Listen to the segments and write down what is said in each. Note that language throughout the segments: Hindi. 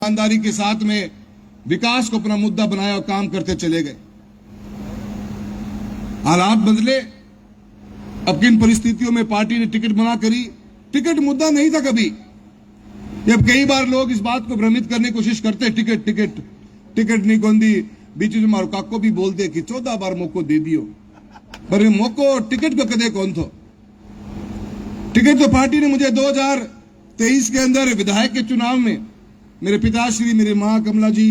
ईमानदारी के साथ में विकास को अपना मुद्दा बनाया और काम करते चले गए। हालात बदले, अब किन परिस्थितियों में पार्टी ने टिकट मना करी। टिकट मुद्दा नहीं था कभी। जब कई बार लोग इस बात को भ्रमित करने की कोशिश करते हैं, टिकट टिकट टिकट नहीं गोंदी बीच में मारो काको भी बोलते कि 14 बार मौको दे दियो, पर मौको टिकट को कदे कौन थो। टिकट तो पार्टी ने मुझे 2023 के अंदर विधायक के चुनाव में मेरे पिताश्री, मेरी मां कमला जी,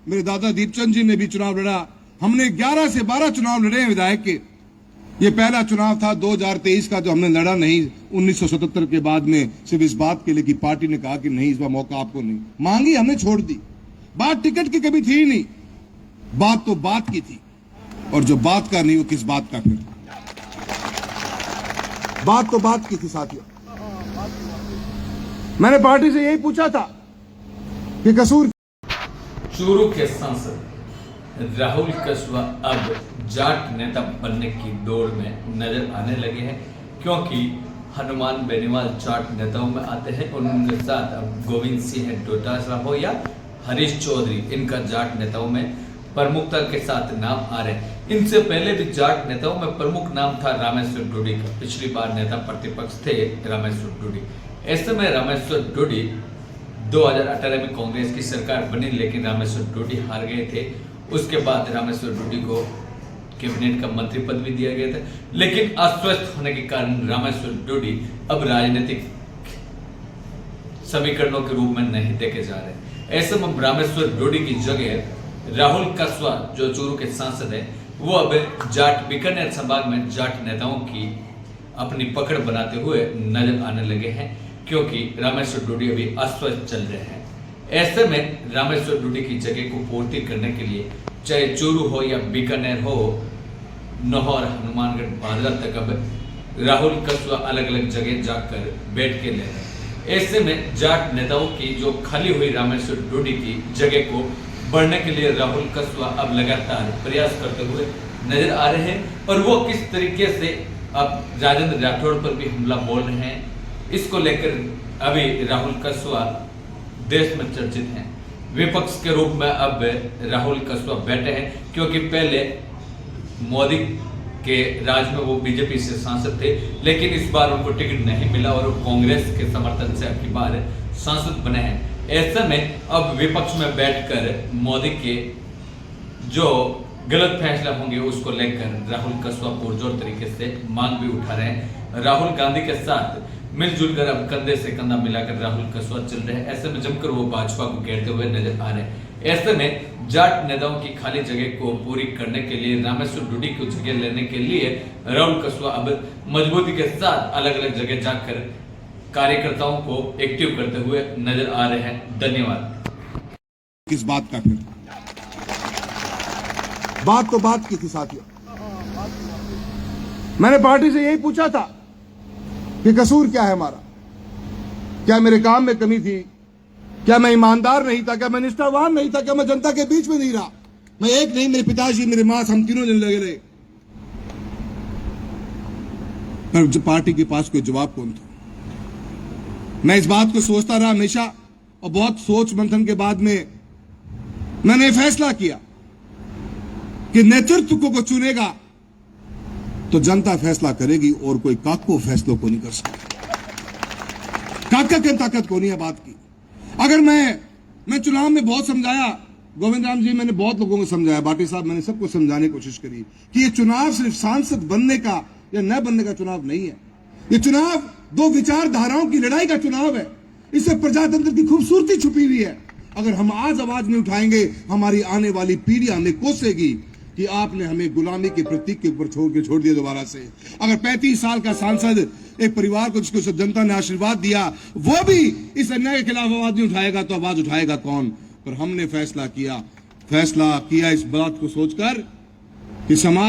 मेरे दादा दीपचंद जी ने भी चुनाव लड़ा। हमने 11 से 12 चुनाव लड़े हैं विधायक के। ये पहला चुनाव था 2023 का जो हमने लड़ा नहीं 1977 के बाद में, सिर्फ इस बात के लिए कि पार्टी ने कहा कि नहीं इस बार मौका आपको नहीं मांगी, हमने छोड़ दी। बात टिकट की कभी थी नहीं, बात तो बात की थी, और जो बात का नहीं वो किस बात का। फिर बात तो बात की थी साथियों। मैंने पार्टी से यही पूछा था कि कसूर। चूरू के सांसद राहुल कसवा अब जाट नेता बनने की दौड़ में नजर आने लगे हैं, क्योंकि हनुमान बेनीवाल जाट नेताओं में आते हैं और उनके साथ अब गोविंद सिंह डोटासरा हो या हरीश चौधरी, इनका जाट नेताओं में प्रमुखता के साथ नाम आ रहे हैं। इनसे पहले भी जाट नेताओं में प्रमुख नाम था रामेश्वर डोडी का। पिछली बार नेता प्रतिपक्ष थे रामेश्वर डोडी। ऐसे में रामेश्वर डोडी 2018 में कांग्रेस की सरकार बनी, लेकिन रामेश्वर डोडी हार गए थे। उसके बाद रामेश्वर डोडी को कैबिनेट का मंत्री पद भी दिया गया था, लेकिन अस्वस्थ होने के कारण रामेश्वर डोडी अब राजनीतिक समीकरणों के रूप में नहीं देखे जा रहे। ऐसे में रामेश्वर डोडी की जगह राहुल कसवा जो चूरू के सांसद है, वो अब जाट बीकानेर संभाग में जाट नेताओं की अपनी पकड़ बनाते हुए नजर आने लगे हैं, क्योंकि रामेश्वर डोडी अभी अस्वस्थ चल रहे हैं। ऐसे में रामेश्वर डोडी की जगह को पूर्ति करने के लिए चाहे चूरू हो या बीकानेर हो, नौहर, हनुमानगढ़, बांद्रा तक अब राहुल कसवा अलग अलग जगह जाकर बैठ के ले रहे हैं। ऐसे में जाट नेताओं की जो खाली हुई रामेश्वर डोडी की जगह को बढ़ने के लिए राहुल कसवा अब लगातार प्रयास करते हुए नजर आ रहे हैं, और वो किस तरीके से अब राजेंद्र राठौड़ पर भी हमला बोल रहे हैं, इसको लेकर अभी राहुल कसवा देश में चर्चित हैं। विपक्ष के रूप में अब राहुल कसवा बैठे हैं, क्योंकि पहले मोदी के राज में वो बीजेपी से सांसद थे, लेकिन इस बार उनको टिकट नहीं मिला और कांग्रेस के समर्थन से अब की बार सांसद बने हैं। ऐसे में अब विपक्ष में बैठकर मोदी के जो गलत फैसला होंगे उसको लेकर राहुल कसवा पुरजोर तरीके से मांग भी उठा रहे हैं। राहुल गांधी के साथ मिलजुल कर अब कंधे से कंधा मिलाकर राहुल कसवा चल रहे हैं। ऐसे में जमकर वो भाजपा को घेरते हुए नजर आ रहे हैं। ऐसे में जाट नेताओं की खाली जगह को पूरी करने के लिए, रामेश्वर डोडी को जगह लेने के लिए राहुल कसवा अब मजबूती के साथ अलग अलग जगह जाकर कार्यकर्ताओं को एक्टिव करते हुए नजर आ रहे हैं। धन्यवाद। किस बात का। फिर बात तो बात की थी साथियों। मैंने पार्टी से यही पूछा था कि कसूर क्या है हमारा। क्या मेरे काम में कमी थी? क्या मैं ईमानदार नहीं था? क्या मैं निष्ठावान नहीं था? क्या मैं जनता के बीच में नहीं रहा? मैं एक नहीं, मेरे पिताजी, मेरे मां, हम तीनों जन लगे रहे, पर पार्टी के पास कोई जवाब कौन था? मैं इस बात को सोचता रहा हमेशा, और बहुत सोच मंथन के बाद में मैंने फैसला किया कि नेतृत्व को चुनेगा तो जनता फैसला करेगी, और कोई काको फैसलों को नहीं कर सकता। काका की ताकत को नहीं है बात की। अगर मैं चुनाव में बहुत समझाया, गोविंद राम जी, मैंने बहुत लोगों को समझाया, भाटी साहब, मैंने सबको समझाने की कोशिश करी कि ये चुनाव सिर्फ सांसद बनने का या न बनने का चुनाव नहीं है। ये चुनाव दो विचारधाराओं की लड़ाई का चुनाव है। इससे प्रजातंत्र की खूबसूरती छुपी हुई है। अगर हम आज आवाज नहीं उठाएंगे, हमारी आने वाली पीढ़ी हमें कोसेगी कि आपने हमें गुलामी के प्रतीक के ऊपर छोड़ दिया दोबारा से। अगर 35 साल का सांसद एक परिवार को जिसको जनता ने आशीर्वाद दिया, वो भी इस अन्याय के खिलाफ आवाज नहीं उठाएगा, तो आवाज उठाएगा कौन? पर हमने फैसला किया इस बात को सोचकर कि समाज